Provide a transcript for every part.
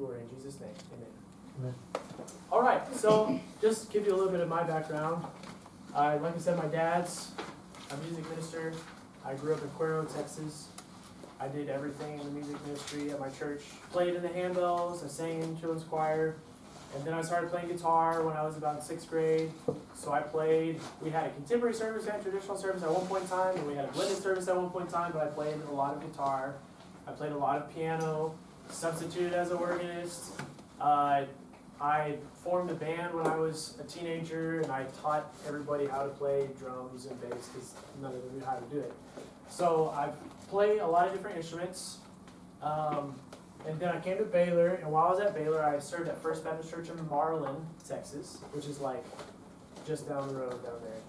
glory in Jesus' name. Amen. Amen. All right, so just give you a little bit of my background. Like I said, my dad's a music minister. I grew up in Cuero, Texas. I did everything in the music ministry at my church. Played in the handbells, I sang in children's choir, and then I started playing guitar when I was about in 6th grade. So I played, we had a contemporary service and a traditional service at one point in time, and we had a blended service at one point in time, but I played a lot of guitar. I played a lot of piano, substituted as an organist. I formed a band when I was a teenager, and I taught everybody how to play drums and bass because none of them knew how to do it. So I played a lot of different instruments, and then I came to Baylor, and while I was at Baylor, I served at First Baptist Church in Marlin, Texas, which is like just down the road down there.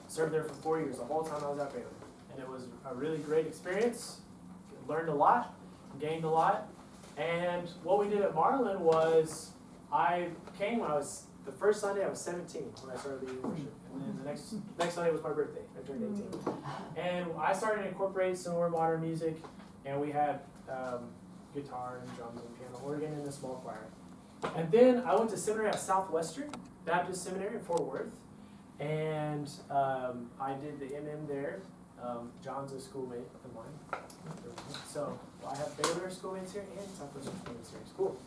Served there for 4 years, the whole time I was at Baylor, and it was a really great experience. Learned a lot, gained a lot, and what we did at Marlin was I came when the first Sunday I was 17 when I started leading worship. And then the next Sunday was my birthday. I turned 18. And I started to incorporate some more modern music, and we had guitar and drums and piano organ in the small choir. And then I went to seminary at Southwestern Baptist Seminary in Fort Worth, and I did the MM there. John's a schoolmate of mine. So I have Baylor schoolmates here and Southwestern schoolmates here. It's cool.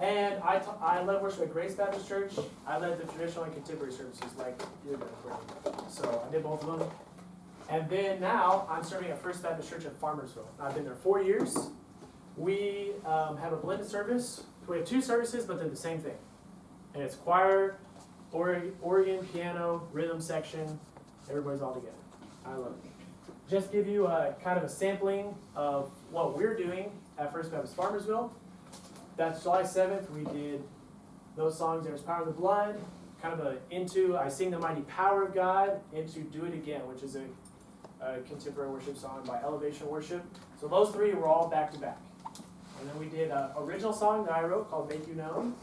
And I led worship at Grace Baptist Church. I led the traditional and contemporary services like you're doing. So I did both of them. And then now I'm serving at First Baptist Church in Farmersville. I've been there 4 years. We have a blended service. We have 2 services, but they're the same thing. And it's choir, organ, piano, rhythm section. Everybody's all together. I love it. Just give you kind of a sampling of what we're doing at First Baptist Farmersville. That's July 7th. We did those songs. There's Power of the Blood, kind of into I Sing the Mighty Power of God, into Do It Again, which is a contemporary worship song by Elevation Worship. So those 3 were all back to back. And then we did an original song that I wrote called Make You Known,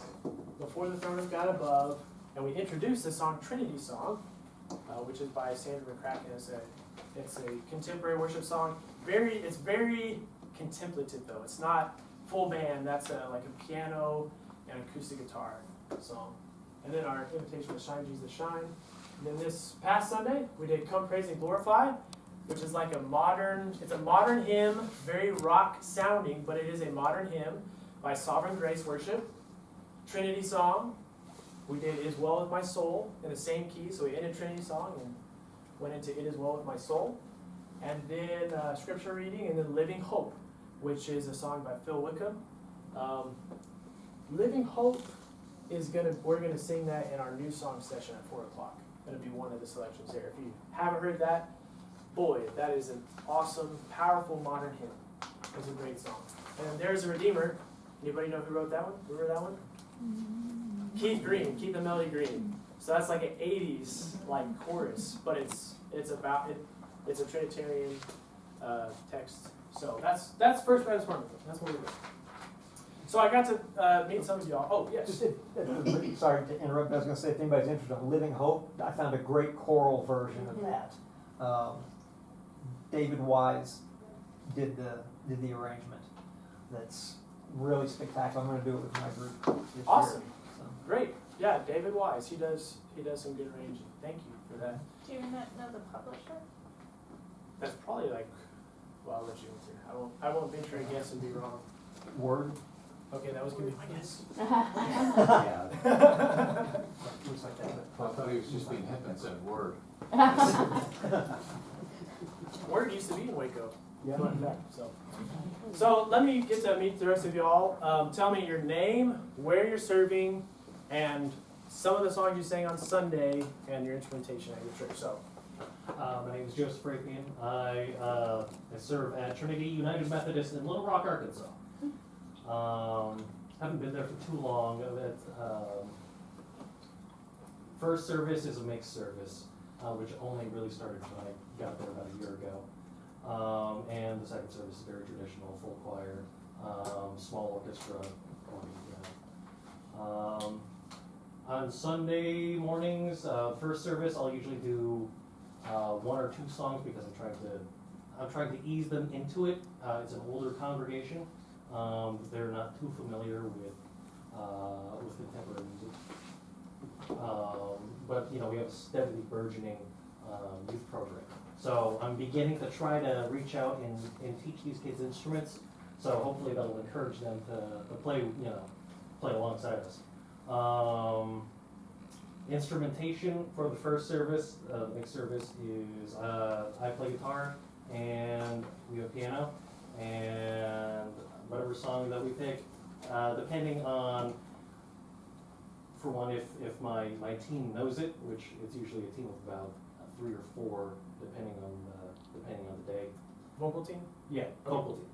Before the Throne of God Above. And we introduced the song Trinity Song, which is by Sandra McCracken. It's a contemporary worship song. It's very contemplative though. It's not full band. That's like a piano and acoustic guitar song. And then our invitation was Shine Jesus Shine. And then this past Sunday we did Come Praise and Glorify, which is like it's a modern hymn, very rock sounding, but it is a modern hymn by Sovereign Grace Worship. Trinity Song. We did It Is Well With My Soul in the same key, so we ended Trinity Song and went into It Is Well With My Soul. And then scripture reading, and then Living Hope, which is a song by Phil Wickham. Living Hope we're gonna sing that in our new song session at 4 o'clock. It'll be one of the selections there. If you haven't heard that, boy, that is an awesome, powerful modern hymn. It's a great song. And There's a Redeemer. Anybody know who wrote that one? Who wrote that one? Keith Green, Keith the Melody Green. So that's like an 80s like chorus, but it's about it. It's a Trinitarian text. So that's First Baptist Farmersville. That's what we do. So I got to meet some of y'all. Oh yes. Sorry to interrupt. I was going to say, if anybody's interested in Living Hope, I found a great choral version of that. David Wise did the arrangement. That's really spectacular. I'm going to do it with my group this Awesome. year. So. Great. Yeah, David Wise. He does some good arranging. Thank you for that. Do you know the publisher? That's probably like, well, I'll let you answer. I won't venture a guess and be wrong. Word. Okay, that was gonna be my guess. Yeah. Looks like that. I thought he was just being hip and said word. Word used to be in Waco. Yeah. Fun fact. So let me get to meet the rest of y'all. Tell me your name, where you're serving, and some of the songs you sang on Sunday, and your instrumentation at your church. So. My name is Joseph Rapian. I serve at Trinity United Methodist in Little Rock, Arkansas. Haven't been there for too long. First service is a mixed service, which only really started when I got there about a year ago. And the second service is very traditional, full choir, small orchestra. On Sunday mornings, first service, I'll usually do 1 or 2 songs because I'm trying to ease them into it. It's an older congregation, They're not too familiar with contemporary music. But, you know, we have a steadily burgeoning youth program. So I'm beginning to try to reach out and teach these kids instruments. So hopefully that'll encourage them to play, you know, play alongside us. Instrumentation for the first service, the mixed service is I play guitar and we have piano, and whatever song that we pick, depending on, for one, if my team knows it, which it's usually a team of about 3 or 4, depending on the day. Vocal team? Yeah, vocal team.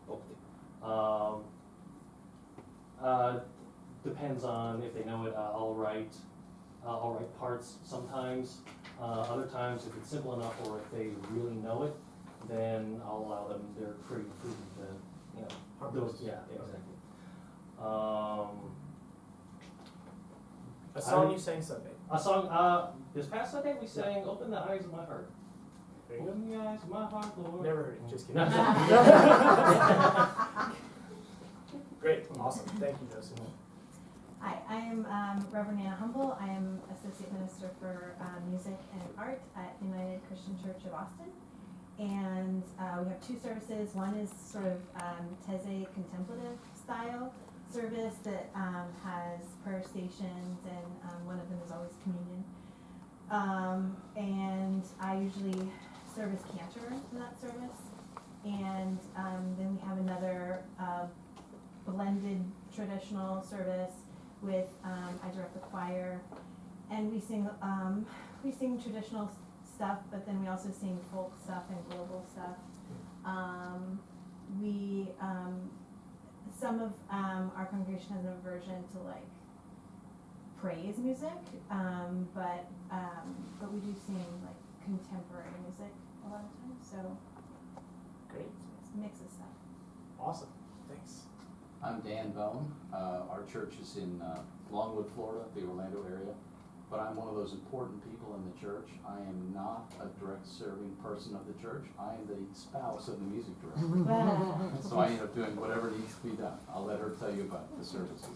Depends on if they know it. I'll write parts sometimes. Other times, if it's simple enough or if they really know it, then I'll allow them their creative freedom to, you know, those. Yeah, exactly. A song you sang Sunday. A song. This past Sunday we sang "Open the Eyes of My Heart." There you go. Open the eyes of my heart, Lord. Never heard it, just kidding. No. Great, awesome, thank you, Joseph. Hi, I am Reverend Anna Humble. I am Associate Minister for Music and Art at United Christian Church of Austin. And we have 2 services. One is sort of Teze contemplative style service that has prayer stations, and one of them is always communion. And I usually serve as cantor in that service. And then we have another blended traditional service with I direct the choir, and we sing traditional stuff, but then we also sing folk stuff and global stuff. Some of our congregation has an aversion to like praise music, but we do sing like contemporary music a lot of times. So Great, it's a mix of stuff. awesome, thanks. I'm Dan Bowen. Our church is in Longwood, Florida, the Orlando area. But I'm one of those important people in the church. I am not a direct serving person of the church. I am the spouse of the music director. So I end up doing whatever needs to be done. I'll let her tell you about the services.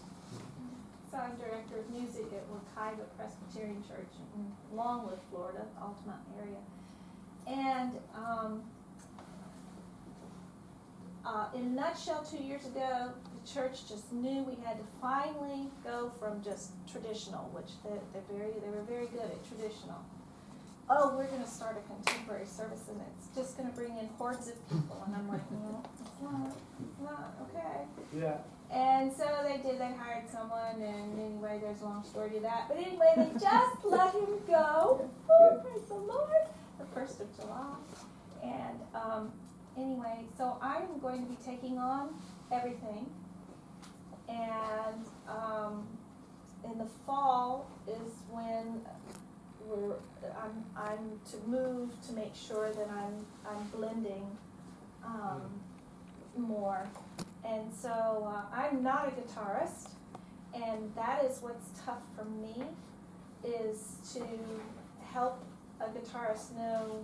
So I'm Director of Music at Wakaiba Presbyterian Church in Longwood, Florida, Altamont area. And in a nutshell, 2 years ago, the church just knew we had to finally go from just traditional, which they were very good at traditional. Oh, we're going to start a contemporary service, and it's just going to bring in hordes of people. And I'm like, no, it's not, okay. Yeah. And so they did. They hired someone, and anyway, there's a long story to that. But anyway, they just let him go. Oh, praise the Lord! The 1st of July, and anyway, so I'm going to be taking on everything, and in the fall is when I'm to move to make sure that I'm blending more, and so I'm not a guitarist, and that is what's tough for me, is to help a guitarist know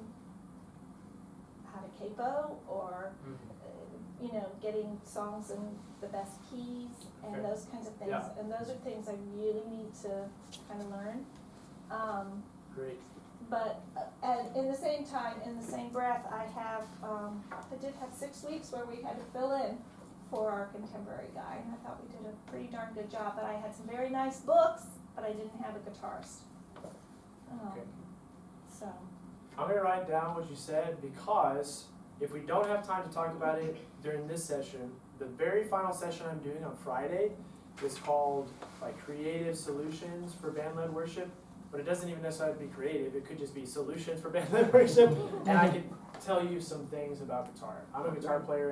how to capo, or getting songs in the best keys and Okay. those kinds of things. Yeah. And those are things I really need to kind of learn. Great. But in the same time, in the same breath, I did have 6 weeks where we had to fill in for our contemporary guy, and I thought we did a pretty darn good job. But I had some very nice books, but I didn't have a guitarist. Okay. So. I'm going to write down what you said, because if we don't have time to talk about it during this session, the very final session I'm doing on Friday is called like Creative Solutions for Band-Led Worship, but it doesn't even necessarily have to be creative. It could just be solutions for band-led worship, and I can tell you some things about guitar. I'm a guitar player,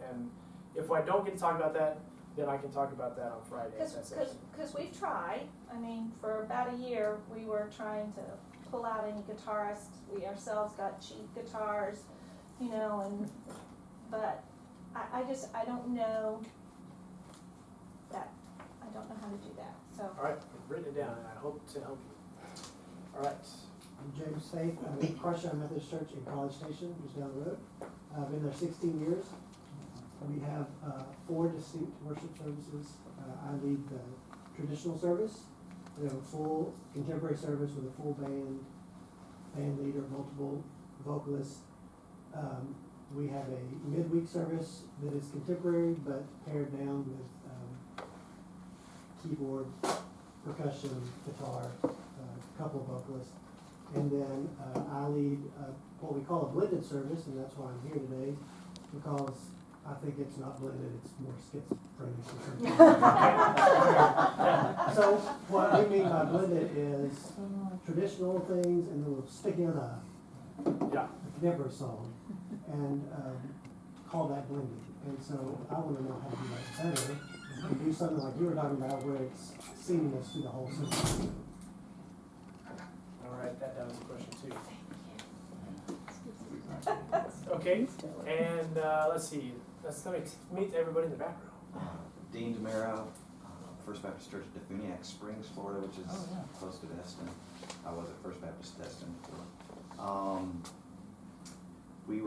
and if I don't get to talk about that, then I can talk about that on Friday. Because we've tried. I mean, for about a year, we were trying to pull out any guitarists. We ourselves got cheap guitars, but I don't know that. I don't know how to do that. So. All right, I've written it down, and I hope to help you. All right. I'm James Faith. I'm at Christ Methodist Church in College Station, just down the road. I've been there 16 years. We have 4 distinct worship services. I lead the traditional service. We have a full contemporary service with a full band leader, multiple vocalists. We have a midweek service that is contemporary but pared down with keyboard, percussion, guitar, a couple of vocalists. And then I lead what we call a blended service, and that's why I'm here today, because I think it's not blended, it's more schizophrenic or something. So what we mean by blended is traditional things, and then we'll stick in a contemporary song and call that blended. And so I want to know how to do that better and do something like you were talking about where it's seamless through the whole system. All right, that was a question too. Okay, and let's see. Let's meet everybody in the background. Dean DeMero, First Baptist Church at Defuniak Springs, Florida, which is close to Destin. I was at First Baptist Destin before. We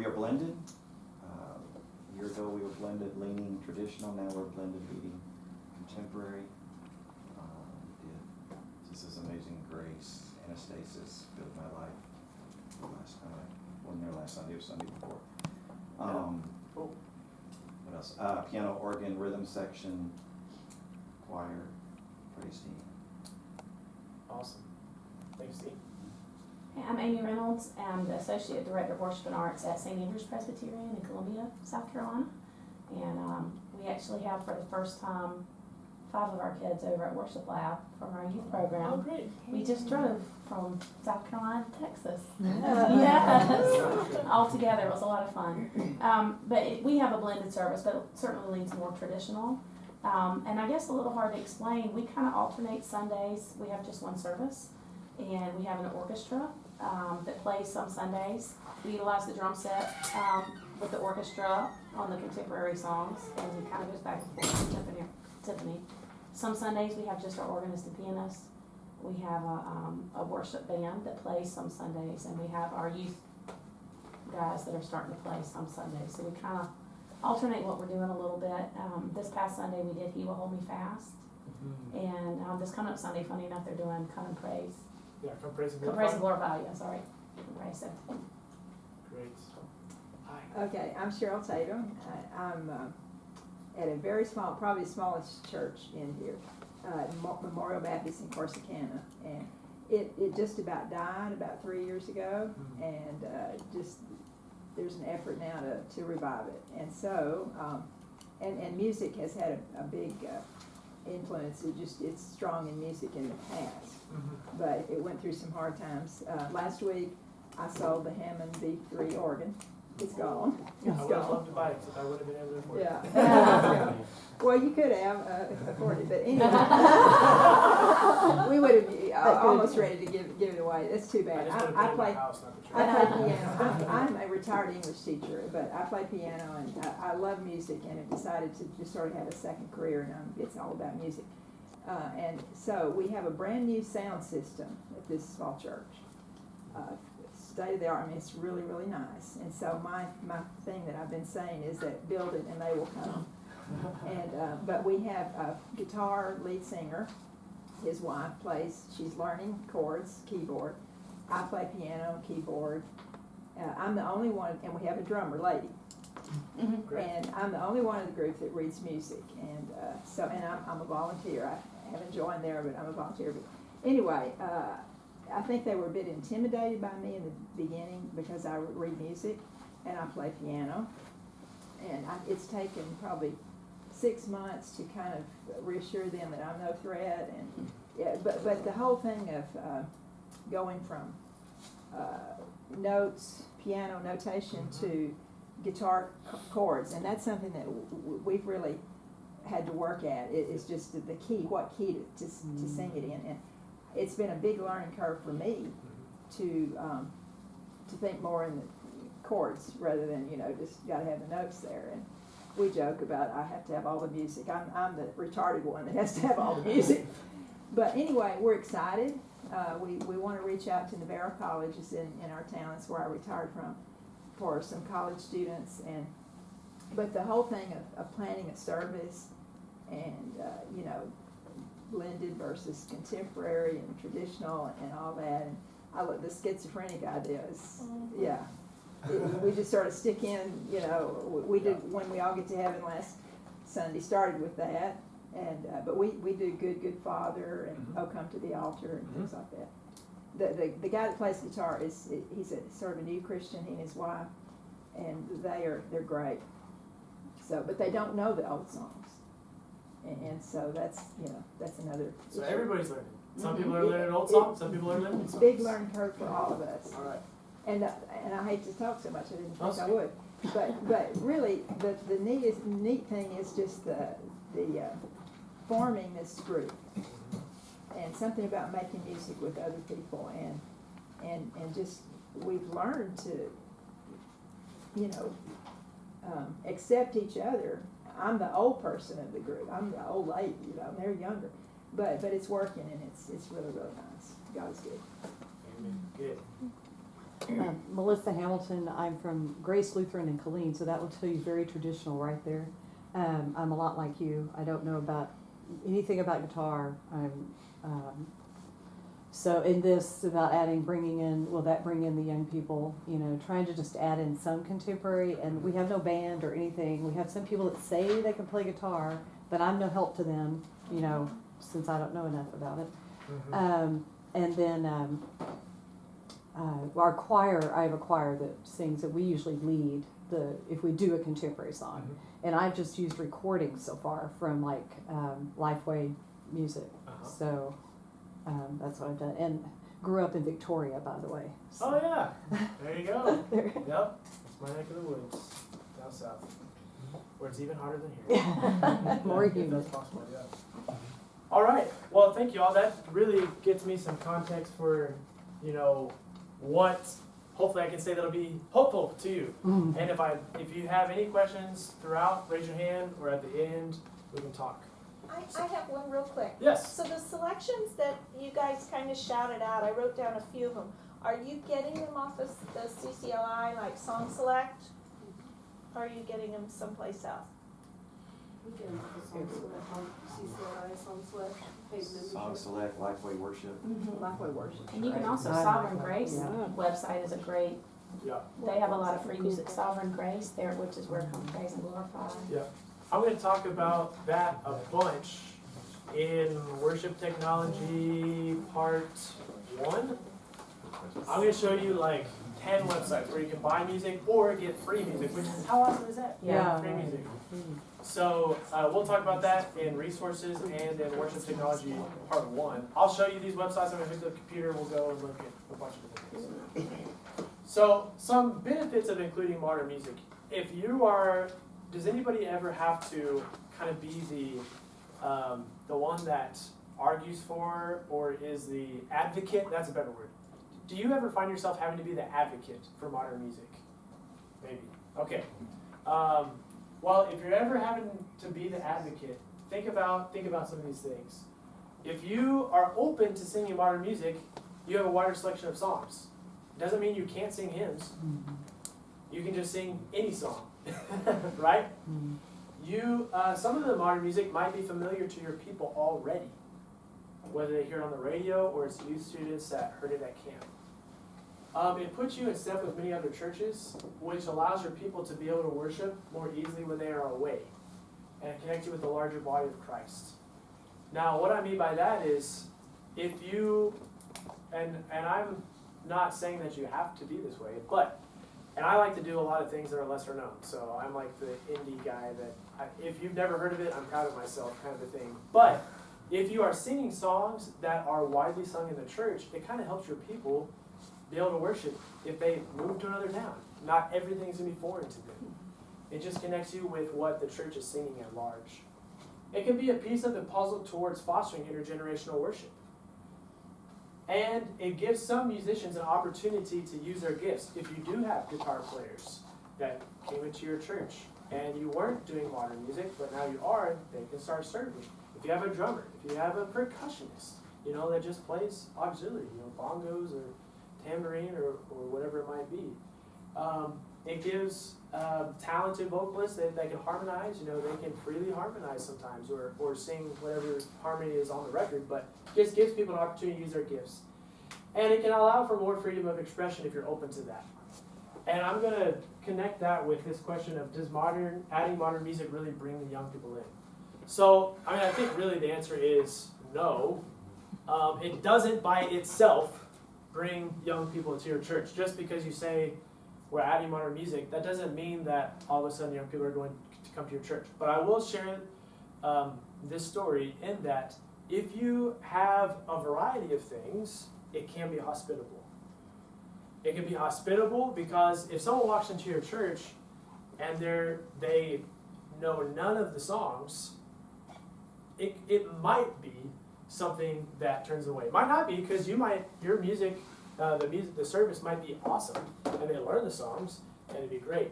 are blended. A year ago we were blended leaning traditional, now we're blended leading contemporary. Did This Is Amazing Grace, Anastasis, Built My Life. Last time I wasn't there last Sunday, it was Sunday before. Cool. What else? Piano, organ, rhythm section, choir, praise team. Awesome. Thanks, Steve. Hey, I'm Amy Reynolds. I'm the Associate Director of Worship and Arts at St. Andrew's Presbyterian in Columbia, South Carolina. And we actually have, for the first time, 5 of our kids over at Worship Lab from our youth program. Oh, great. We just drove from South Carolina to Texas. Yes, all together. It was a lot of fun. We have a blended service, but it certainly leans more traditional. And I guess a little hard to explain. We kind of alternate Sundays. We have just one service, and we have an orchestra that plays some Sundays. We utilize the drum set with the orchestra on the contemporary songs, and it kind of goes back and forth with Tiffany. Some Sundays we have just our organist and pianist. We have a worship band that plays some Sundays, and we have our youth guys that are starting to play some Sundays. So we kind of alternate what we're doing a little bit. This past Sunday we did He Will Hold Me Fast. And this coming up Sunday, funny enough, they're doing Come and Praise. Yeah, come praise and Come glorify. Praise and Glorify, yeah, sorry. Praise 17. Great. Hi. Okay, I'm Cheryl Tatum. I'm at a very small, probably the smallest church in here, Memorial Baptist in Corsicana. And it just about died about 3 years ago, and there's an effort now to revive it. And so, and music has had a big influence. It's strong in music in the past, but it went through some hard times. Last week, I sold the Hammond B3 organ. It's gone. I would have loved to buy it if I would have been able to afford it. Yeah. Well, you could have afforded it, but anyway, we would have almost ready to give it away. That's too bad. I play piano. I'm a retired English teacher, but I play piano, and I love music, and have decided to just sort of have a second career, and it's all about music. And so we have a brand new sound system at this small church. State of the art. I mean, it's really, really nice. And so my thing that I've been saying is that build it and they will come. And but we have a guitar lead singer. His wife plays. She's learning chords, keyboard. I play piano, keyboard. I'm the only one, and we have a drummer, lady. And I'm the only one in the group that reads music. And and I'm a volunteer. I haven't joined there, but I'm a volunteer. But anyway. I think they were a bit intimidated by me in the beginning because I read music and I play piano. And it's taken probably 6 months to kind of reassure them that I'm no threat. And yeah, but the whole thing of going from notes, piano notation to guitar chords, and that's something that we've really had to work at. It's just the key, what key to sing it in. And it's been a big learning curve for me to think more in the chords rather than, just got to have the notes there. And we joke about I have to have all the music. I'm the retarded one that has to have all the music. But anyway, we're excited. We want to reach out to Navarro colleges in our town. That's where I retired from, for some college students. And but the whole thing of planning a service and, you know, blended versus contemporary and traditional and all that, and I look, the schizophrenic idea is, yeah. We just sort of stick in, you know, we did, when we all get to heaven last Sunday, started with that, and, but we do Good Father and Oh Come to the Altar and things like that. The guy that plays guitar he's a sort of a new Christian, he and his wife, and they're great. So, but they don't know the old songs, and so that's, you know, that's another. So issue. everybody's learning. Some people are learning old songs, some people are learning new songs. Big learning curve for all of us. All right. And I hate to talk so much, I didn't think I Okay. would. But really, the neat thing is just the forming this group. And something about making music with other people and just, we've learned to, you know, accept each other. I'm the old person of the group. I'm the old lady, you know, they're younger. But it's working and it's really, really nice. God's good. Amen. Good. Melissa Hamilton, I'm from Grace Lutheran in Killeen, so that will tell you very traditional right there. I'm a lot like you. I don't know about anything about guitar. So in this, about bringing in, will that bring in the young people, you know, trying to just add in some contemporary, and we have no band or anything. We have some people that say they can play guitar, but I'm no help to them, you know, since I don't know enough about it. And then our choir, I have a choir that sings, that we usually lead if we do a contemporary song. And I've just used recordings so far from like Lifeway Music. So that's what I've done. And grew up in Victoria, by the way. So. Oh yeah, there you go. Yep, that's my neck of the woods, down south, where it's even hotter than here. More If humid. that's possible, yeah. All right, well, thank you all. That really gets me some context for, you know, what hopefully I can say that'll be helpful to you. And if you have any questions throughout, raise your hand, or at the end, we can talk. I have one real quick. Yes. So the selections that you guys kind of shouted out, I wrote down a few of them. Are you getting them off of the CCLI, like Song Select? Or are you getting them someplace else? We get them for Song Select, on CCLI, Song Select, paid membership. Song Select, Lifeway Worship. Lifeway Worship. And you can also, I Sovereign like that. Grace website is a great, Yeah. they have a lot of free music, Sovereign Grace there, which is where Come Praise and Glorify. Yeah. I'm going to talk about that a bunch in Worship Technology Part 1. I'm going to show you like 10 websites where you can buy music or get free music, which is, how awesome is that? Yeah. Free music. So we'll talk about that in Resources and in Worship Technology Part 1. I'll show you these websites. I'm going to hook the computer. We'll go and look at a bunch of different things. So some benefits of including modern music. If you are, does anybody ever have to kind of be the one that argues for or is the advocate? That's a better word. Do you ever find yourself having to be the advocate for modern music? Maybe. Okay. Well, if you're ever having to be the advocate, think about some of these things. If you are open to singing modern music, you have a wider selection of songs. It doesn't mean you can't sing hymns. You can just sing any song, right? You, some of the modern music might be familiar to your people already, whether they hear it on the radio or it's youth students that heard it at camp. It puts you in step with many other churches, which allows your people to be able to worship more easily when they are away, and connect you with the larger body of Christ. Now, what I mean by that is, if you, and I'm not saying that you have to be this way, but, and I like to do a lot of things that are lesser known, so I'm like the indie guy that, if you've never heard of it, I'm proud of myself kind of a thing. But if you are singing songs that are widely sung in the church, it kind of helps your people be able to worship if they move to another town. Not everything's going to be foreign to them. It just connects you with what the church is singing at large. It can be a piece of the puzzle towards fostering intergenerational worship. And it gives some musicians an opportunity to use their gifts. If you do have guitar players that came into your church and you weren't doing modern music, but now you are, they can start serving. If you have a drummer, if you have a percussionist, you know, that just plays auxiliary, you know, bongos or tambourine or whatever it might be. It gives talented vocalists that can harmonize. You know, they can freely harmonize sometimes, or sing whatever harmony is on the record. But it just gives people an opportunity to use their gifts, and it can allow for more freedom of expression if you're open to that. And I'm going to connect that with this question of, does adding modern music really bring the young people in? So, I mean, I think really the answer is no. It doesn't by itself bring young people to your church. Just because you say we're adding modern music, that doesn't mean that all of a sudden young people are going to come to your church. But I will share this story in that if you have a variety of things, it can be hospitable. It can be hospitable because if someone walks into your church and they know none of the songs, it might be something that turns away. It might not be, because your music, the service might be awesome and they learn the songs and it'd be great.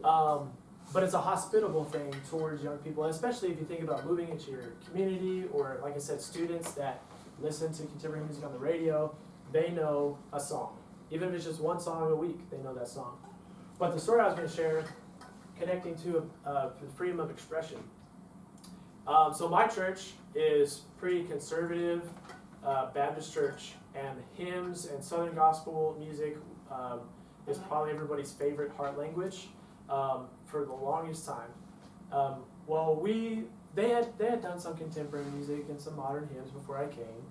But it's a hospitable thing towards young people, and especially if you think about moving into your community, or like I said, students that listen to contemporary music on the radio, they know a song. Even if it's just one song a week, they know that song. But the story I was going to share, connecting to freedom of expression. So my church is pretty conservative Baptist church, and hymns and Southern gospel music is probably everybody's favorite heart language for the longest time. They had done some contemporary music and some modern hymns before I came,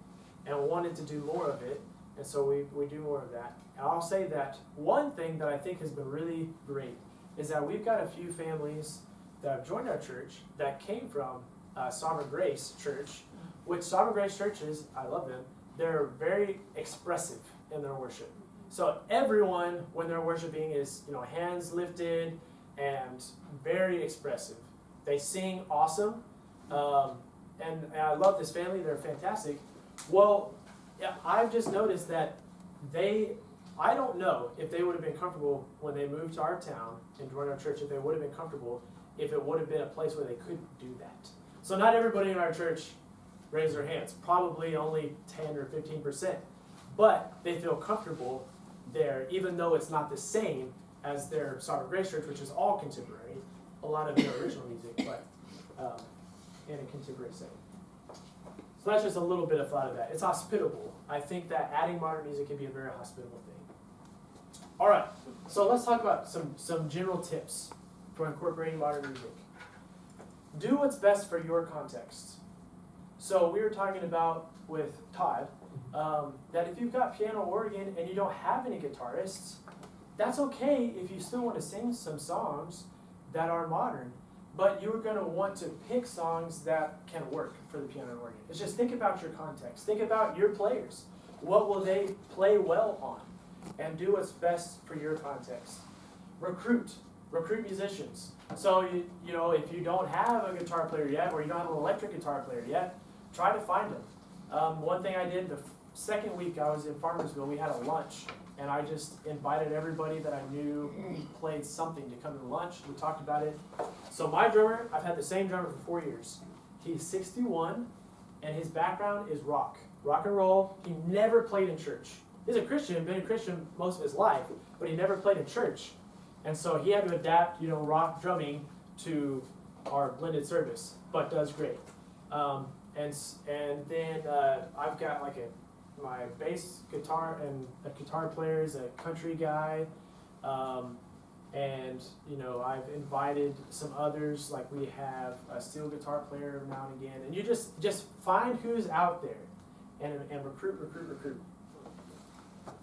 and wanted to do more of it. And so we do more of that. And I'll say that one thing that I think has been really great is that we've got a few families that have joined our church that came from Sovereign Grace Church, which Sovereign Grace churches, I love them, they're very expressive in their worship. So everyone, when they're worshiping, is hands lifted and very expressive. They sing awesome, and I love this family. They're fantastic. Well, yeah, I've just noticed that I don't know if they would have been comfortable when they moved to our town and joined our church, if they would have been comfortable, if it would have been a place where they could do that. So not everybody in our church raised their hands, probably only 10 or 15%, but they feel comfortable there, even though it's not the same as their Sovereign Grace Church, which is all contemporary, a lot of their original music, but in a contemporary setting. So that's just a little bit of thought of that. It's hospitable. I think that adding modern music can be a very hospitable thing. All right, so let's talk about some general tips for incorporating modern music. Do what's best for your context. So we were talking about with Todd that if you've got piano, organ, and you don't have any guitarists, that's okay if you still want to sing some songs that are modern. But you're going to want to pick songs that can work for the piano and organ. It's just think about your context. Think about your players. What will they play well on? And do what's best for your context. Recruit musicians. So if you don't have a guitar player yet, or you don't have an electric guitar player yet, try to find them. One thing I did the second week I was in Farmersville, we had a lunch, and I just invited everybody that I knew played something to come to the lunch. We talked about it. So my drummer, I've had the same drummer for 4 years. He's 61, and his background is rock and roll. He never played in church. He's a Christian, been a Christian most of his life, but he never played in church. And so he had to adapt, rock drumming to our blended service, but does great. And then I've got my bass guitar and a guitar player is a country guy, and I've invited some others. Like we have a steel guitar player now and again, and you just find who's out there, and recruit.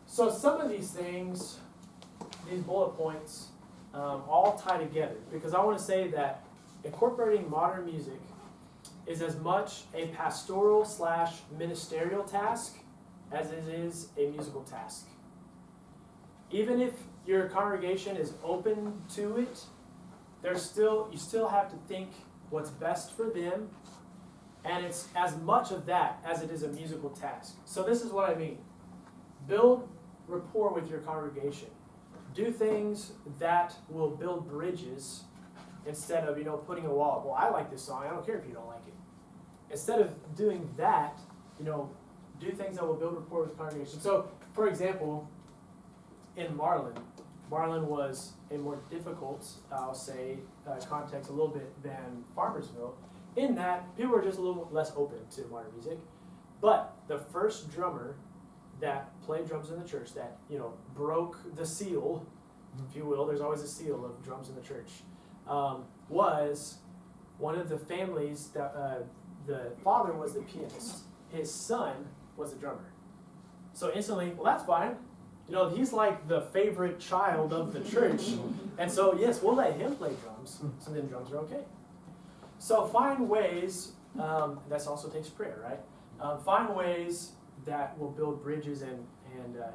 So some of these things, these bullet points, all tie together, because I want to say that incorporating modern music is as much a pastoral / ministerial task as it is a musical task. Even if your congregation is open to it, you still have to think what's best for them, and it's as much of that as it is a musical task. So this is what I mean. Build rapport with your congregation. Do things that will build bridges instead of putting a wall up. Well, I like this song, I don't care if you don't like it. Instead of doing that, do things that will build rapport with the congregation. So, for example, in Marlin, Marlin was a more difficult, I'll say, context a little bit than Farmersville, in that people were just a little less open to modern music. But the first drummer that played drums in the church, that broke the seal, if you will, there's always a seal of drums in the church, was one of the families that the father was the pianist. His son was the drummer. So instantly, well, that's fine. He's like the favorite child of the church. And so, yes, we'll let him play drums. So then drums are okay. So find ways, that also takes prayer, right? Find ways that will build bridges and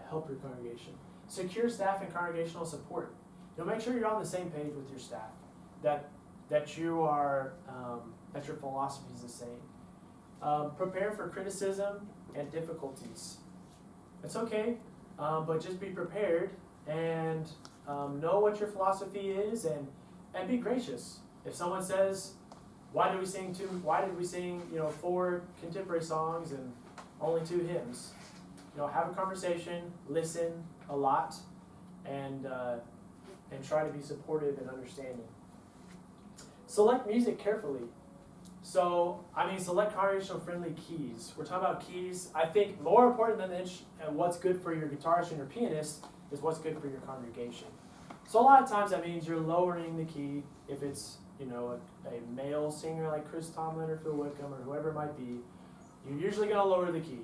help your congregation. Secure staff and congregational support. Make sure you're on the same page with your staff. That you are, that your philosophy is the same. Prepare for criticism and difficulties. It's okay, but just be prepared and know what your philosophy is and be gracious. If someone says, why did we sing 4 contemporary songs and only 2 hymns? Have a conversation, listen a lot, and try to be supportive and understanding. Select music carefully. So, select congregational friendly keys. We're talking about keys. I think more important than what's good for your guitarist and your pianist is what's good for your congregation. So a lot of times that means you're lowering the key. If it's a male singer like Chris Tomlin or Phil Wickham or whoever it might be, you're usually going to lower the key.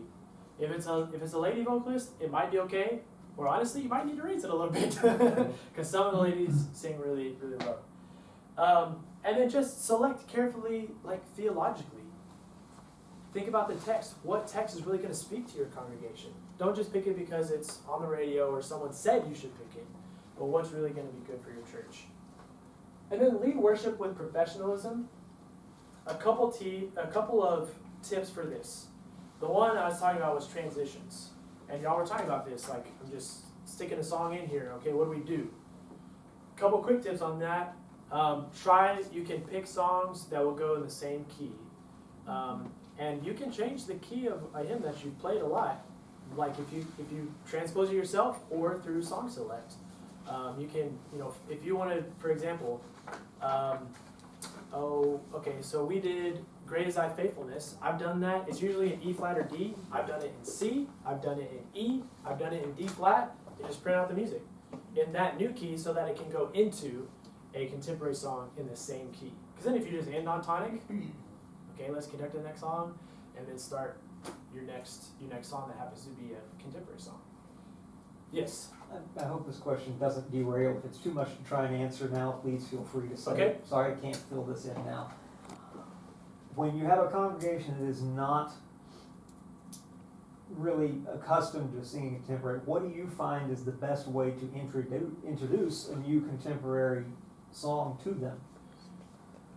If it's a lady vocalist, it might be okay. Or honestly, you might need to raise it a little bit because some of the ladies sing really, really low. And then just select carefully, theologically. Think about the text. What text is really going to speak to your congregation? Don't just pick it because it's on the radio or someone said you should pick it, but what's really going to be good for your church. And then lead worship with professionalism. A couple of tips for this. The one I was talking about was transitions. And y'all were talking about this, I'm just sticking a song in here. Okay, what do we do? A couple quick tips on that. You can pick songs that will go in the same key. And you can change the key of a hymn that you've played a lot. Like if you transpose it yourself or through Song Select. You can, if you want to, for example, so we did Great Is Thy Faithfulness. I've done that. It's usually in E flat or D. I've done it in C. I've done it in E. I've done it in D flat. You just print out the music in that new key so that it can go into a contemporary song in the same key. Because then if you just end on tonic, okay, let's conduct the next song, and then start your next song that happens to be a contemporary song. Yes? I hope this question doesn't derail. If it's too much to try and answer now, please feel free to say, okay. Sorry, I can't fill this in now. When you have a congregation that is not really accustomed to singing contemporary, what do you find is the best way to introduce a new contemporary song to them?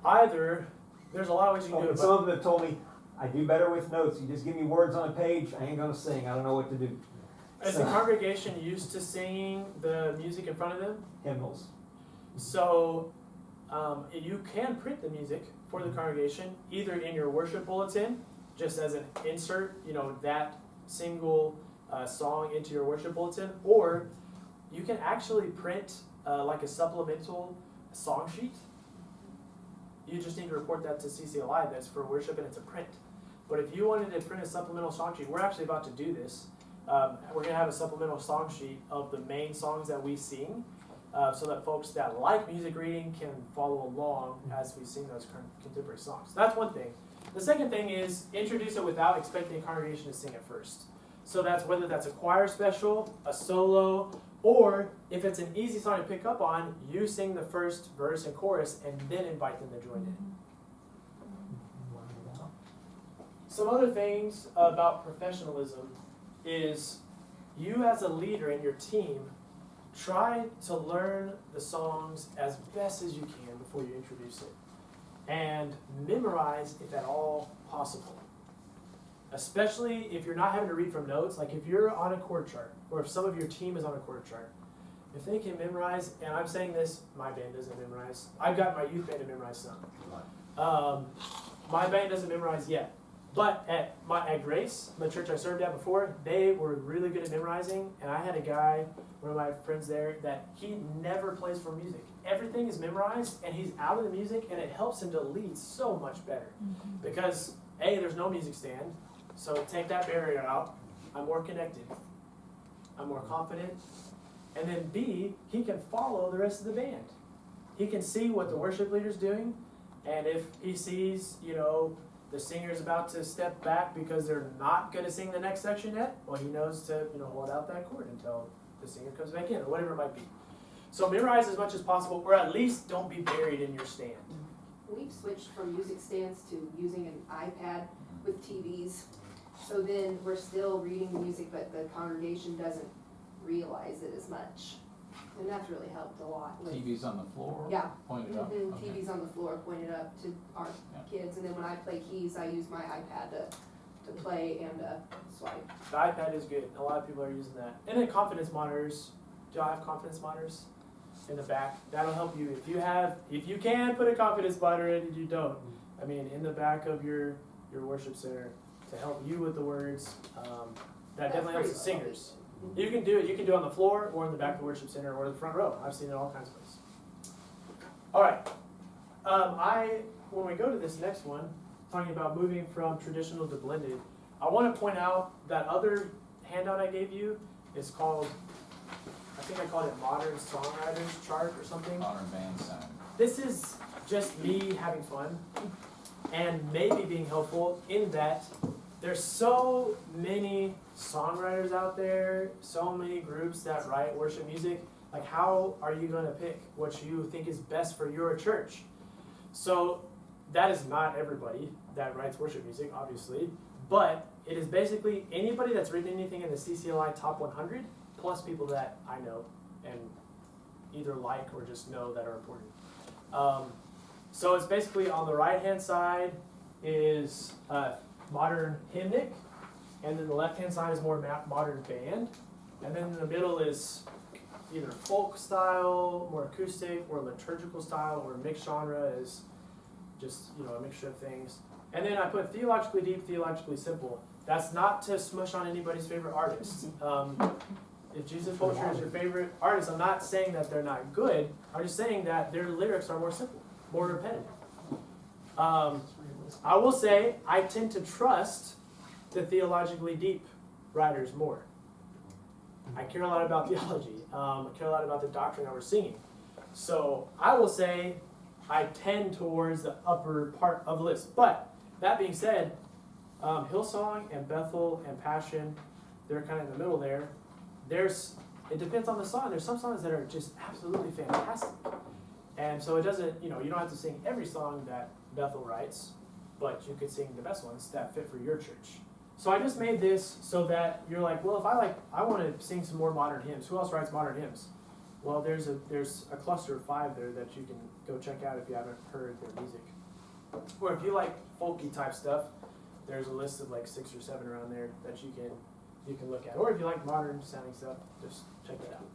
There's a lot of ways you can do it. Some of them have told me, I do better with notes. You just give me words on a page, I ain't going to sing. I don't know what to do. Is the congregation used to singing the music in front of them? Hymnals. So you can print the music for the congregation, either in your worship bulletin, just as an insert, that single song into your worship bulletin, or you can actually print like a supplemental song sheet. You just need to report that to CCLI. That's for worship and it's a print. But if you wanted to print a supplemental song sheet, we're actually about to do this. We're going to have a supplemental song sheet of the main songs that we sing so that folks that like music reading can follow along as we sing those contemporary songs. That's one thing. The second thing is introduce it without expecting a congregation to sing it first. So that's whether that's a choir special, a solo, or if it's an easy song to pick up on, you sing the first verse and chorus and then invite them to join in. Some other things about professionalism is you as a leader in your team, try to learn the songs as best as you can before you introduce it. And memorize if at all possible. Especially if you're not having to read from notes, like if you're on a chord chart, or if some of your team is on a chord chart, if they can memorize, and I'm saying this, my band doesn't memorize. I've got my youth band to memorize some. My band doesn't memorize yet. But at Grace, the church I served at before, they were really good at memorizing, and I had a guy, one of my friends there, that he never plays for music. Everything is memorized, and he's out of the music, and it helps him to lead so much better. Because A, there's no music stand, so take that barrier out. I'm more connected. I'm more confident. And then B, he can follow the rest of the band. He can see what the worship leader's doing, and if he sees, the singer's about to step back because they're not going to sing the next section yet, well, he knows to, hold out that chord until the singer comes back in, or whatever it might be. So memorize as much as possible, or at least don't be buried in your stand. We've switched from music stands to using an iPad with TVs. So then we're still reading the music, but the congregation doesn't realize it as much. And that's really helped a lot. With, TV's on the floor? Yeah. Pointed up? Mm-hmm. Okay. TV's on the floor pointed up to our kids. And then when I play keys, I use my iPad to play and swipe. The iPad is good. A lot of people are using that. And then confidence monitors. Do y'all have confidence monitors in the back? That'll help you. If you can put a confidence monitor in and you don't. I mean, in the back of your worship center to help you with the words. That definitely helps the singers. You can do it. You can do it on the floor or in the back of the worship center or the front row. I've seen it all kinds of ways. All right. When we go to this next one, talking about moving from traditional to blended, I want to point out that other handout I gave you is called, I think I called it Modern Songwriters Chart or something. Modern band sound. This is just me having fun and maybe being helpful in that there's so many songwriters out there, so many groups that write worship music. Like, how are you going to pick what you think is best for your church? So that is not everybody that writes worship music, obviously, but it is basically anybody that's written anything in the CCLI Top 100, plus people that I know and either like or just know that are important. So it's basically on the right-hand side is modern hymnic, and then the left-hand side is more modern band, and then in the middle is either folk style, more acoustic, or liturgical style, or mixed genre is just a mixture of things. And then I put theologically deep, theologically simple. That's not to smush on anybody's favorite artist. If Jesus Culture is your favorite artist, I'm not saying that they're not good. I'm just saying that their lyrics are more simple, more repetitive. I will say I tend to trust the theologically deep writers more. I care a lot about theology. I care a lot about the doctrine that we're singing. So I will say I tend towards the upper part of the list. But that being said, Hillsong and Bethel and Passion, they're kind of in the middle there. It depends on the song. There's some songs that are just absolutely fantastic. And so it doesn't, you don't have to sing every song that Bethel writes, but you could sing the best ones that fit for your church. So I just made this so that you're like, well, if I want to sing some more modern hymns. Who else writes modern hymns? Well, there's a cluster of 5 there that you can go check out if you haven't heard their music. Or if you like folky type stuff, there's a list of like 6 or 7 around there that you can look at. Or if you like modern sounding stuff, just check it out.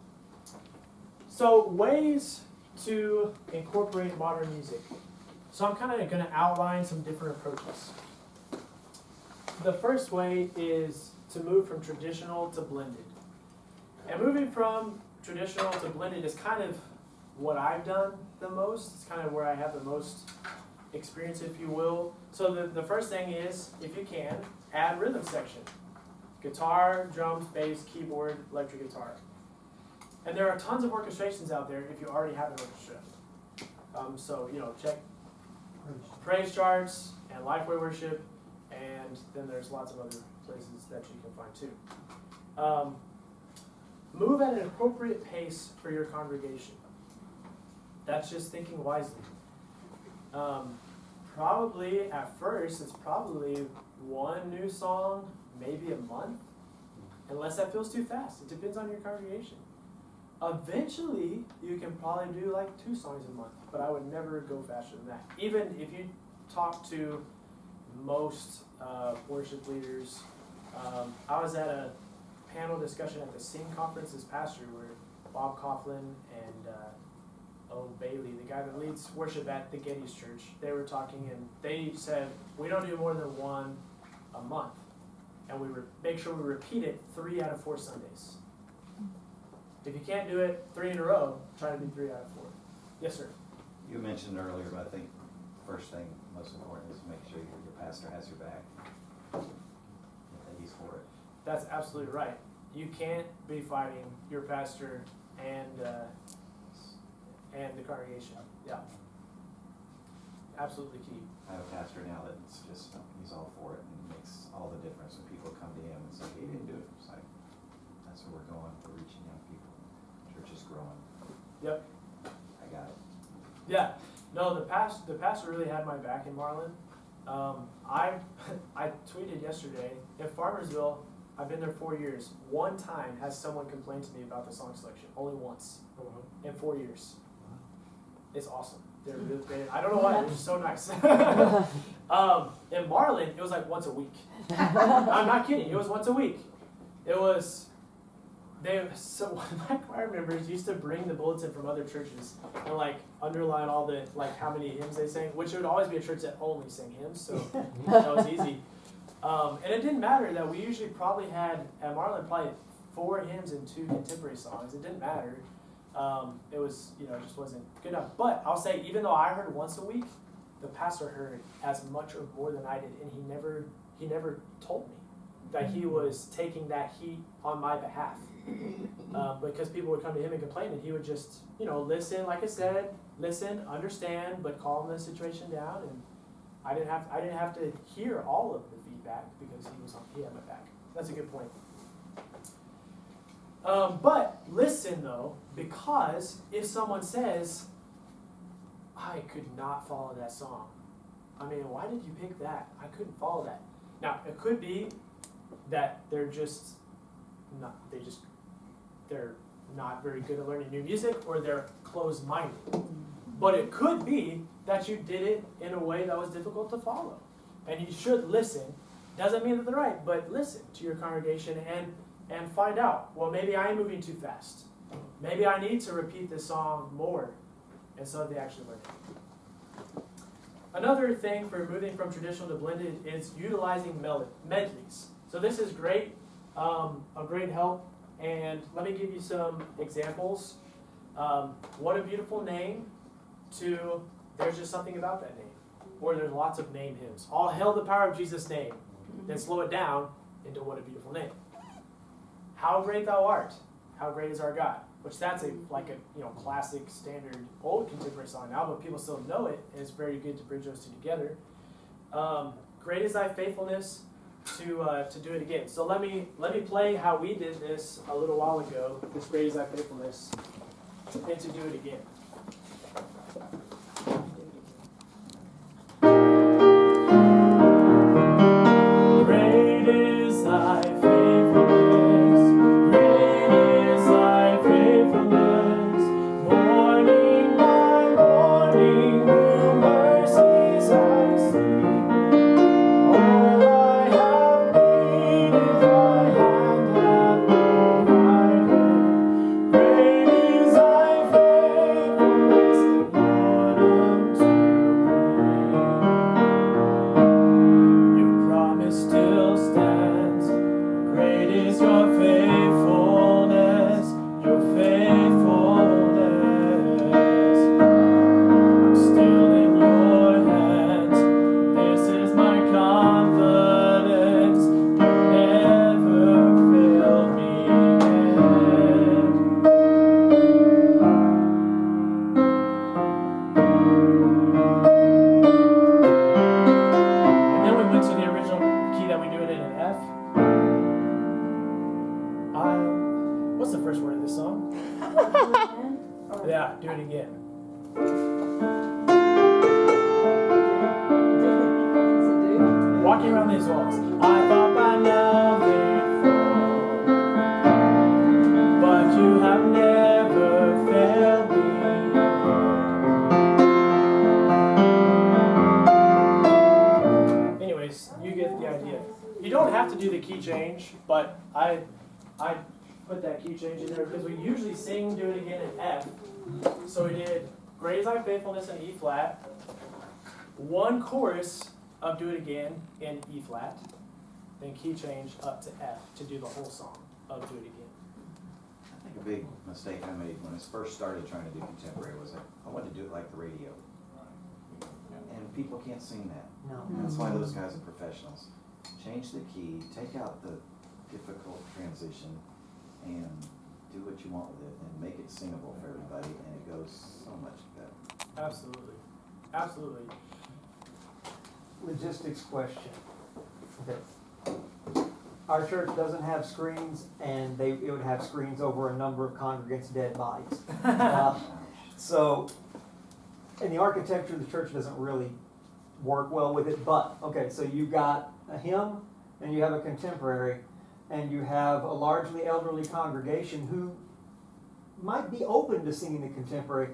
So ways to incorporate modern music. So I'm kind of going to outline some different approaches. The first way is to move from traditional to blended. And moving from traditional to blended is kind of what I've done the most. It's kind of where I have the most experience, if you will. So the first thing is, if you can, add rhythm section. Guitar, drums, bass, keyboard, electric guitar. And there are tons of orchestrations out there if you already have an orchestra. So, check praise charts and Lifeway Worship, and then there's lots of other places that you can find too. Move at an appropriate pace for your congregation. That's just thinking wisely. Probably at first, it's probably 1 new song, maybe a month, unless that feels too fast. It depends on your congregation. Eventually, you can probably do like 2 songs a month, but I would never go faster than that. Even if you talk to most worship leaders, I was at a panel discussion at the Sing conference this past year where Bob Coughlin and Owen Bailey, the guy that leads worship at the Getty's Church, they were talking and they said, we don't do more than 1 a month. And we make sure we repeat it 3 out of 4 Sundays. If you can't do it 3 in a row, try to do 3 out of 4. Yes, sir. You mentioned earlier, but I think first thing, most important, is make sure your pastor has your back. That he's for it. That's absolutely right. You can't be fighting your pastor and the congregation. Yeah. Absolutely key. I have a pastor now that's just, he's all for it, and it makes all the difference when people come to him and say, he didn't do it. It's like, that's where we're going, we're reaching young people. Church is growing. Yep. I got it. Yeah. No, the pastor really had my back in Marlin. I tweeted yesterday, in Farmersville, I've been there 4 years. One time has someone complained to me about the song selection. Only once. In 4 years. It's awesome. They're really great. I don't know why, they're just so nice. In Marlin, it was like once a week. I'm not kidding, it was once a week. So one of my choir members used to bring the bulletin from other churches and like underline all the, like how many hymns they sang, which would always be a church that only sang hymns, so that was easy. And it didn't matter that we usually probably had, at Marlin, probably 4 hymns and 2 contemporary songs. It didn't matter. It was, it just wasn't good enough. But I'll say, even though I heard once a week, the pastor heard as much or more than I did, and he never told me that he was taking that heat on my behalf. Because people would come to him and complain, and he would just, listen, like I said, listen, understand, but calm the situation down. And I didn't have to hear all of the feedback because he had my back. That's a good point. But listen though, because if someone says, I could not follow that song. I mean, why did you pick that? I couldn't follow that. Now, it could be that they're not very good at learning new music, or they're closed-minded. But it could be that you did it in a way that was difficult to follow. And you should listen. Doesn't mean that they're right, but listen to your congregation and find out, well, maybe I'm moving too fast. Maybe I need to repeat this song more, and so they actually learn it. Another thing for moving from traditional to blended is utilizing medleys. So this is great, a great help, and let me give you some examples. What a beautiful name to there's just something about that name, or there's lots of name hymns. All hail the power of Jesus' name. Then slow it down into what a beautiful name. How great thou art. How great is our God. Which that's a classic, standard, old contemporary song now, but people still know it, and it's very good to bridge those two together. Great is thy faithfulness to do it again. So let me play how we did this a little while ago. This great is thy faithfulness, and to do it again. Great is thy faithfulness, great is thy faithfulness, morning by morning new mercies I see. All I have needed thy hand hath provided. Great is thy faithfulness, Lord, unto me. Your promise still stands. Great is your faithfulness, your faithfulness. I'm still in your hands. This is my confidence. You never failed me yet. And then we went to the original key that we do it in an F. What's the first word of this song? Yeah, do it again. Walking around these walls. I thought by now they'd fall, but you have never failed me. Anyways, you get the idea. You don't have to do the key change, but I put that key change in there because we usually sing do it again in F. So we did Great is thy faithfulness in E flat, one chorus of do it again in E flat, then key change up to F to do the whole song of Do It Again. I think a big mistake I made when I first started trying to do contemporary was I wanted to do it like the radio. And people can't sing that. No. That's why those guys are professionals. Change the key, take out the difficult transition, and do what you want with it, and make it singable for everybody, and it goes so much better. Absolutely. Absolutely. Logistics question. Okay. Our church doesn't have screens, and it would have screens over a number of congregants' dead bodies. So, and the architecture of the church doesn't really work well with it, but, okay, so you've got a hymn, and you have a contemporary, and you have a largely elderly congregation who might be open to singing the contemporary,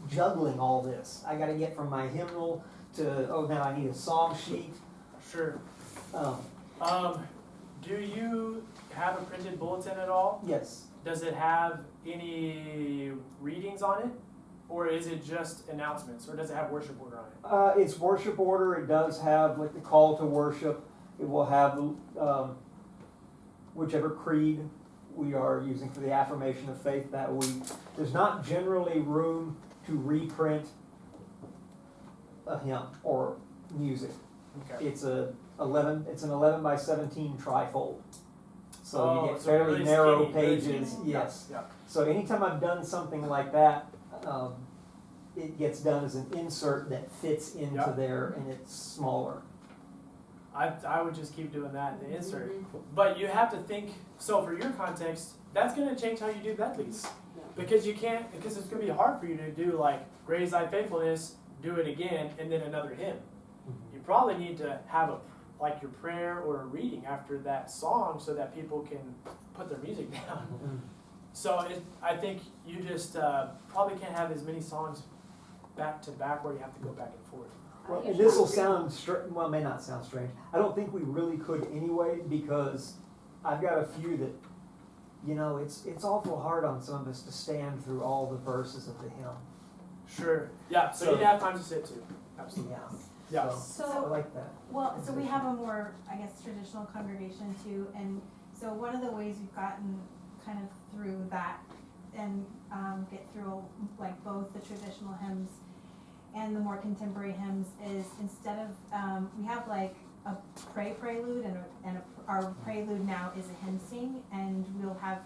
juggling all this. I gotta get from my hymnal to, oh, now I need a song sheet. Sure. Do you have a printed bulletin at all? Yes. Does it have any readings on it? Or is it just announcements? Or does it have worship order on it? It's worship order. It does have like the call to worship. It will have whichever creed we are using for the affirmation of faith that week. There's not generally room to reprint a hymn or music. Okay. It's an 11 by 17 trifold. So you get so fairly really narrow skinny, very pages. skinny. Yes. Yeah. So anytime I've done something like that, it gets done as an insert that fits into Yeah. there, and it's smaller. I would just keep doing that in the insert. But you have to think, so for your context, that's going to change how you do medleys. Because you can't, because it's going to be hard for you to do like, Raise Thy Faithfulness, Do It Again, and then another hymn. You probably need to have like your prayer or a reading after that song so that people can put their music down. So I think you just probably can't have as many songs back to back where you have to go back and forth. Well, and this will sound well, may not sound strange. I don't think we really could anyway, because I've got a few that, you know, it's awful hard on some of us to stand through all the verses of the hymn. Sure. Yeah. So you need to have time to sit too. Absolutely. Yeah. Yeah. So I like that. Well, so we have a more, I guess, traditional congregation too, and so one of the ways we've gotten kind of through that and get through like both the traditional hymns and the more contemporary hymns is instead of we have like a prelude and our prelude now is a hymn sing, and we'll have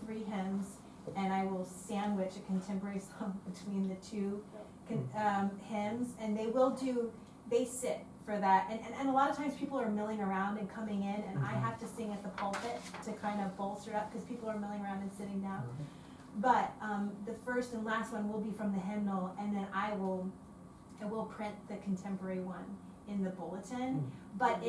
3 hymns, and I will sandwich a contemporary song between the 2 hymns, and they sit for that, and a lot of times people are milling around and coming in, and I have to sing at the pulpit to kind of bolster it up because people are milling around and sitting down. But the first and last one will be from the hymnal, and then I will print the contemporary one in the bulletin. But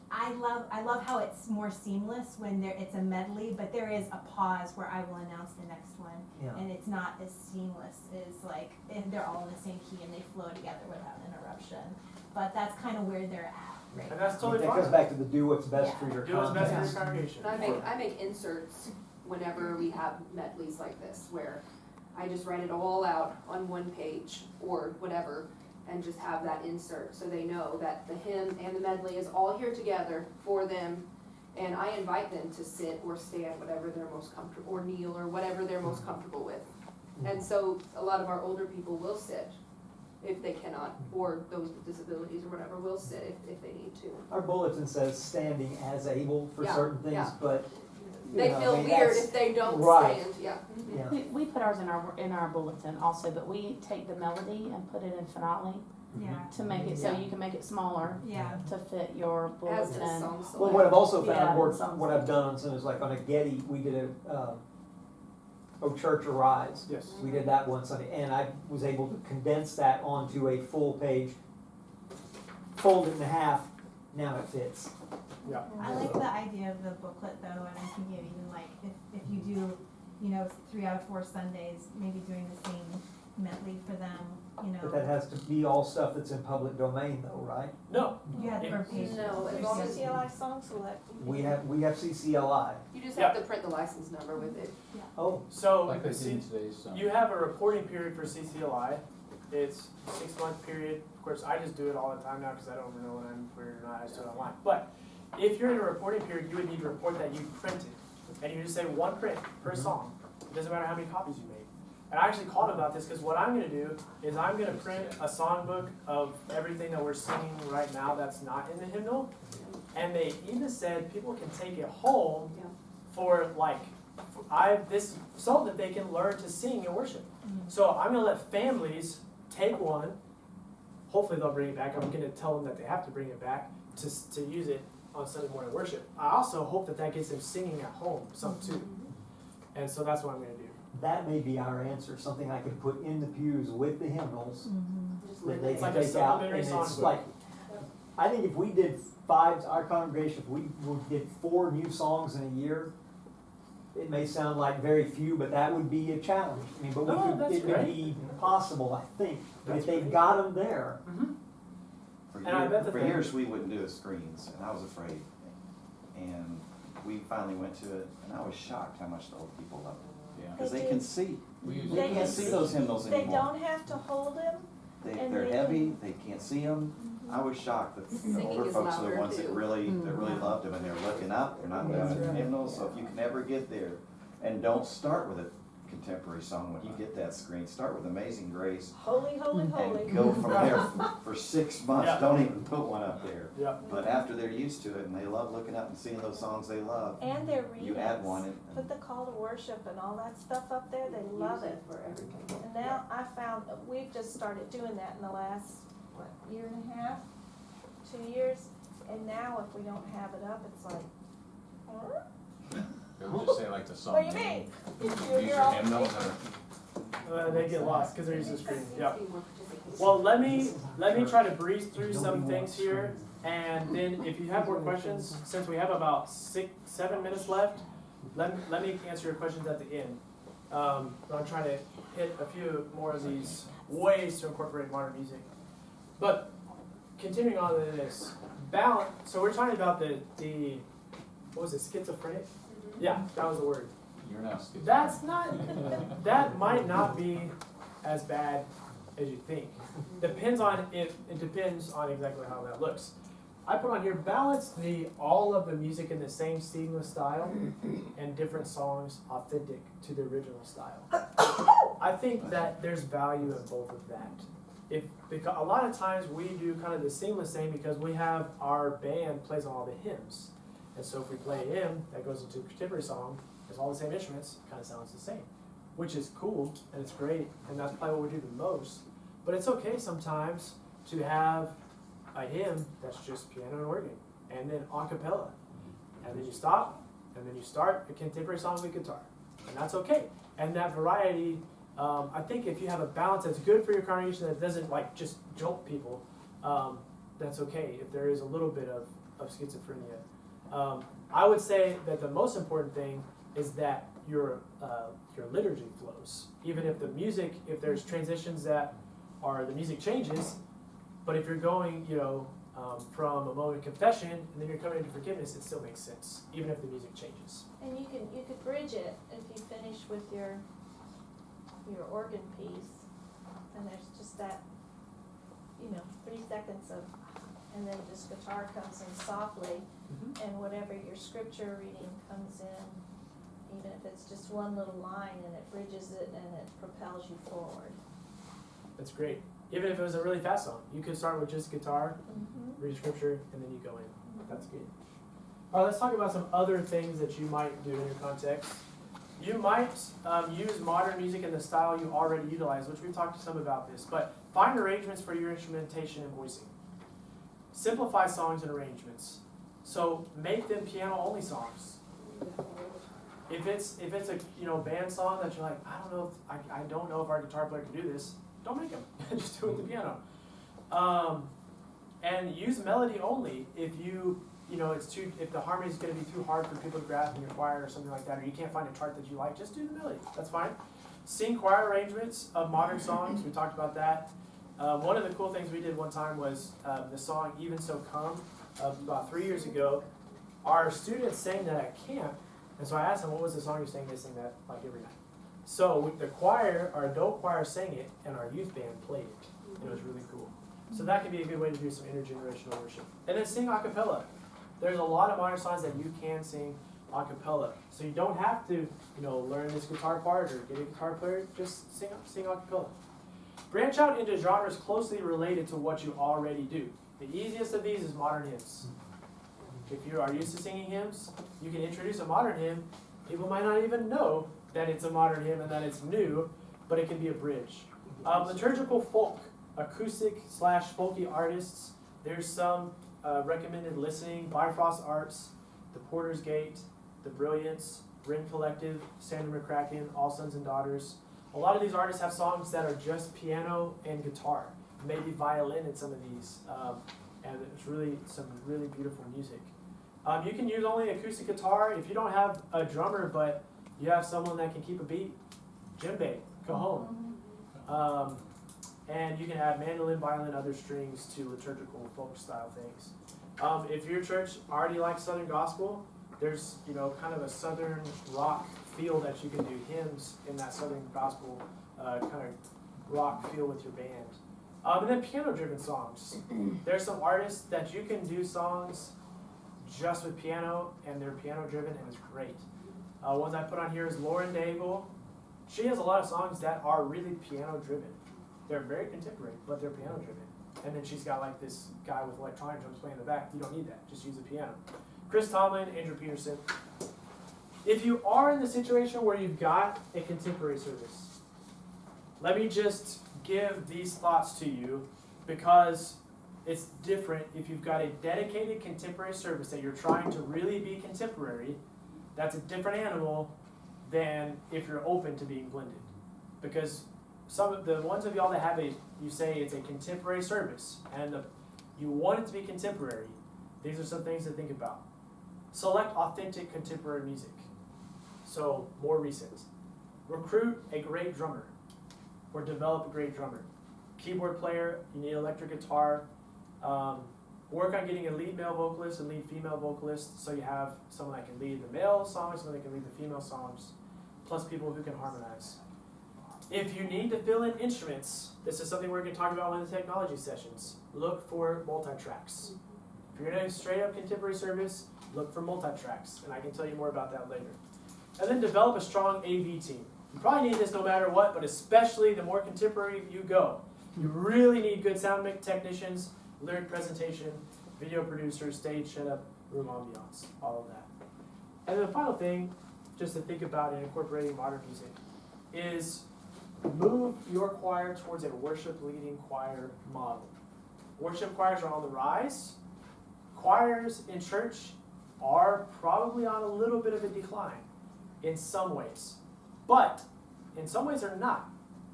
I love how it's more seamless when it's a medley, but there is a pause where I will announce the next one, and it's not as seamless as like they're all in the same key and they flow together without interruption. But that's kind of where they're at right And that's now. totally It fine. goes back to the do what's best for your Do what's best for context. your congregation. And I make inserts whenever we have medleys like this, where I just write it all out on one page or whatever, and just have that insert so they know that the hymn and the medley is all here together for them. And I invite them to sit or stand, whatever they're most comfortable, or kneel, or whatever they're most comfortable with. And so a lot of our older people will sit if they cannot, or those with disabilities or whatever will sit if they need to. Our bulletin says standing as able for certain things, but They feel weird if they don't stand, We put ours in our bulletin also, but we take the melody and put it in finale to make it so you can make it smaller to fit your As the bulletin. song Well, what I've also Yeah, found, songs what I've done on some is like on a Getty, we did O Church Arise. Yes. We did that one Sunday, and I was able to condense that onto a full page, fold it in half, now it fits. Yeah. I like the idea of the booklet though, and I'm thinking of even like if you do, 3 out of 4 Sundays, maybe doing the same medley for them, But that has to be all stuff that's in public domain though, right? No. You had per page. No, as There's long as CCLI song select. We have CCLI. you just have to print the license number with it. Oh, So Like they did in today's, you have a reporting period for CCLI. It's a 6-month period. Of course, I just do it all the time now because I don't know when I'm free or not. I just do it online. But if you're in a reporting period, you would need to report that you printed. And you just say 1 print per song. It doesn't matter how many copies you made. And I actually called about this because what I'm going to do is I'm going to print a songbook of everything that we're singing right now that's not in the hymnal. And they even said people can take it home for this so that they can learn to sing and worship. So I'm going to let families take one. Hopefully they'll bring it back. I'm going to tell them that they have to bring it back to use it on Sunday morning worship. I also hope that gets them singing at home some too. And so that's what I'm going to do. That may be our answer, something I could put in the pews with the hymnals that they It's can like a take out. supplementary And it's songbook. like, I think if we did our congregation, if we did 4 new songs in a year, it may sound like very few, but that would be a challenge. I mean, but it would be possible, I think. But if they got them there. For, And I bet that for they- years, we wouldn't do screens, and I was afraid. And we finally went to it, and I was shocked how much the old people loved it. Yeah. Because They they do. can see. We use They They can't can see see. those hymnals They anymore. don't have to hold them. And They're they heavy, can- they can't see them. I was shocked that the Singing older is folks are the louder, ones that too. really loved them, and they're looking up, they're not doing hymnals, so if you can ever get there, and don't start with a contemporary song when you get that screen, start with Amazing Grace, Holy, holy, holy. and go from there for 6 months, Yeah. don't even put one up there. Yeah. But after they're used to it, and they love looking up and seeing those songs they love, And their readings. you add one, and Put the call to worship and all that stuff up there, they love it. for everything. And now I found, we've just started doing that in the last, year and a half, 2 years. And now if we don't have it up, it's like, huh? They'll just say like the song. What do you mean? Use You're your all- hymnals or. They get lost because they're using the screen. Yeah. Well, let me try to breeze through some things here, and then if you have more questions, since we have about 6-7 minutes left, let me answer your questions at the end. I'm trying to hit a few more of these ways to incorporate modern music. But continuing on to this balance, so we're talking about the what was it, schizophrenic? Yeah, that was the word. You're now schizophrenic. That's not, that might not be as bad as you think. It depends on exactly how that looks. I put on here, balance all of the music in the same seamless style and different songs authentic to the original style. I think that there's value in both of that. Because a lot of times we do kind of the seamless thing because we have our band plays on all the hymns. And so if we play a hymn that goes into a contemporary song, it's all the same instruments, kind of sounds the same, which is cool and it's great, and that's probably what we do the most. But it's okay sometimes to have a hymn that's just piano and organ, and then a cappella, and then you stop, and then you start a contemporary song with guitar, and that's okay. And that variety, I think if you have a balance that's good for your congregation that doesn't like just jolt people, that's okay if there is a little bit of schizophrenia. I would say that the most important thing is that your liturgy flows. Even if if there's transitions that the music changes, but if you're going, from a moment of confession and then you're coming into forgiveness, it still makes sense, even if the music changes. And you could bridge it if you finish with your organ piece, and there's just that, 3 seconds of, and then just guitar comes in softly, and whatever your scripture reading comes in, even if it's just one little line, and it bridges it and it propels you forward. That's great. Even if it was a really fast song, you could start with just guitar, read scripture, and then you go in. That's good. All right, let's talk about some other things that you might do in your context. You might use modern music in the style you already utilize, which we've talked to some about this, but find arrangements for your instrumentation and voicing. Simplify songs and arrangements. So make them piano-only songs. If it's a band song that you're like, I don't know if our guitar player can do this, don't make them. Just do it with the piano. And use melody only if if the harmony is going to be too hard for people to grasp in your choir or something like that, or you can't find a chart that you like, just do the melody. That's fine. Sing choir arrangements of modern songs. We talked about that. One of the cool things we did one time was the song "Even So Come" about 3 years ago. Our students sang that at camp, and so I asked them, "What was the song you sang?" They sang that like every night. So the choir, our adult choir, sang it, and our youth band played it. It was really cool. So that could be a good way to do some intergenerational worship. And then sing a cappella. there's a lot of modern songs that you can sing a cappella. So you don't have to, learn this guitar part or get a guitar player, just sing a cappella. Branch out into genres closely related to what you already do. The easiest of these is modern hymns. If you are used to singing hymns, you can introduce a modern hymn. People might not even know that it's a modern hymn and that it's new, but it can be a bridge. Liturgical folk, acoustic/folky artists. There's some recommended listening: Bifrost Arts, The Porter's Gate, The Brilliants, Rin Collective, Sandra McCracken, All Sons and Daughters. A lot of these artists have songs that are just piano and guitar, maybe violin in some of these, and it's really some really beautiful music. You can use only acoustic guitar if you don't have a drummer, but you have someone that can keep a beat. Djembe, cajon. And you can add mandolin, violin, other strings to liturgical folk style things. If your church already likes Southern gospel, there's kind of a Southern rock feel that you can do hymns in that Southern gospel kind of rock feel with your band. And then piano-driven songs. There's some artists that you can do songs just with piano, and they're piano-driven, and it's great. Ones I put on here is Lauren Nagel. She has a lot of songs that are really piano-driven. They're very contemporary, but they're piano-driven. And then she's got like this guy with electronic drums playing in the back. You don't need that. Just use the piano. Chris Tomlin, Andrew Peterson. If you are in the situation where you've got a contemporary service, let me just give these thoughts to you, because it's different if you've got a dedicated contemporary service that you're trying to really be contemporary. That's a different animal than if you're open to being blended. Because some of the ones of y'all that have you say it's a contemporary service and you want it to be contemporary, these are some things to think about. Select authentic contemporary music. So more recent. Recruit a great drummer or develop a great drummer. Keyboard player, you need electric guitar. Work on getting a lead male vocalist and lead female vocalist, so you have someone that can lead the male songs, someone that can lead the female songs, plus people who can harmonize. If you need to fill in instruments, this is something we're going to talk about in the technology sessions. Look for multi-tracks. If you're in a straight up contemporary service, look for multi-tracks, and I can tell you more about that later. And then develop a strong AV team. You probably need this no matter what, but especially the more contemporary you go. You really need good sound technicians, lyric presentation, video producers, stage setup, room ambiance, all of that. And then the final thing, just to think about in incorporating modern music, is move your choir towards a worship leading choir model. Worship choirs are on the rise. Choirs in church are probably on a little bit of a decline in some ways. But in some ways they're not.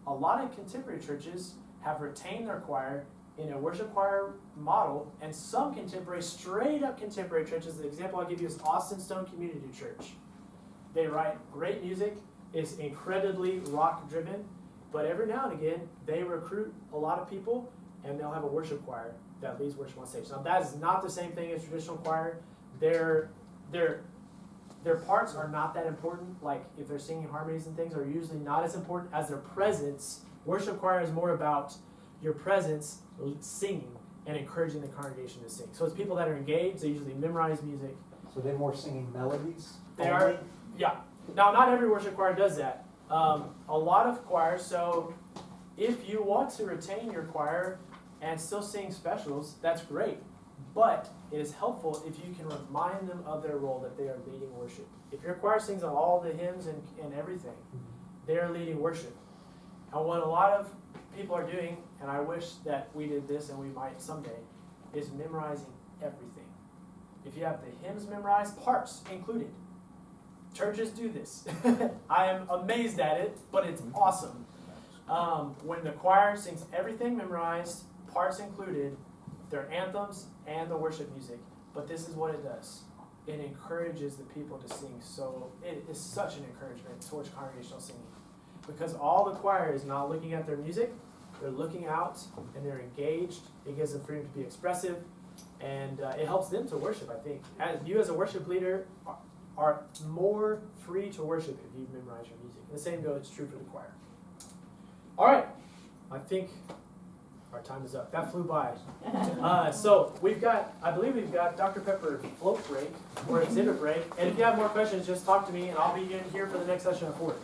A lot of contemporary churches have retained their choir in a worship choir model, and some contemporary, straight up contemporary churches, the example I'll give you is Austin Stone Community Church. They write great music, it's incredibly rock driven, but every now and again they recruit a lot of people and they'll have a worship choir that leads worship on stage. Now that is not the same thing as traditional choir. Their parts are not that important. Like if they're singing harmonies and things are usually not as important as their presence. Worship choir is more about your presence singing and encouraging the congregation to sing. So it's people that are engaged, they usually memorize music. So they're more singing melodies? They are, yeah. Now not every worship choir does that. A lot of choirs, so if you want to retain your choir and still sing specials, that's great. But it is helpful if you can remind them of their role, that they are leading worship. If your choir sings on all the hymns and everything, they are leading worship. And what a lot of people are doing, and I wish that we did this and we might someday, is memorizing everything. If you have the hymns memorized, parts included. Churches do this. I am amazed at it, but it's awesome. When the choir sings everything memorized, parts included, their anthems and the worship music. But this is what it does. It encourages the people to sing. So it is such an encouragement towards congregational singing. Because all the choir is not looking at their music, they're looking out and they're engaged. It gives them freedom to be expressive, and it helps them to worship, I think. You as a worship leader are more free to worship if you memorize your music. The same goes true for the choir. All right, I think our time is up. That flew by. So I believe we've got Dr. Pepper float break or exhibit break. And if you have more questions, just talk to me and I'll be in here for the next session at 4.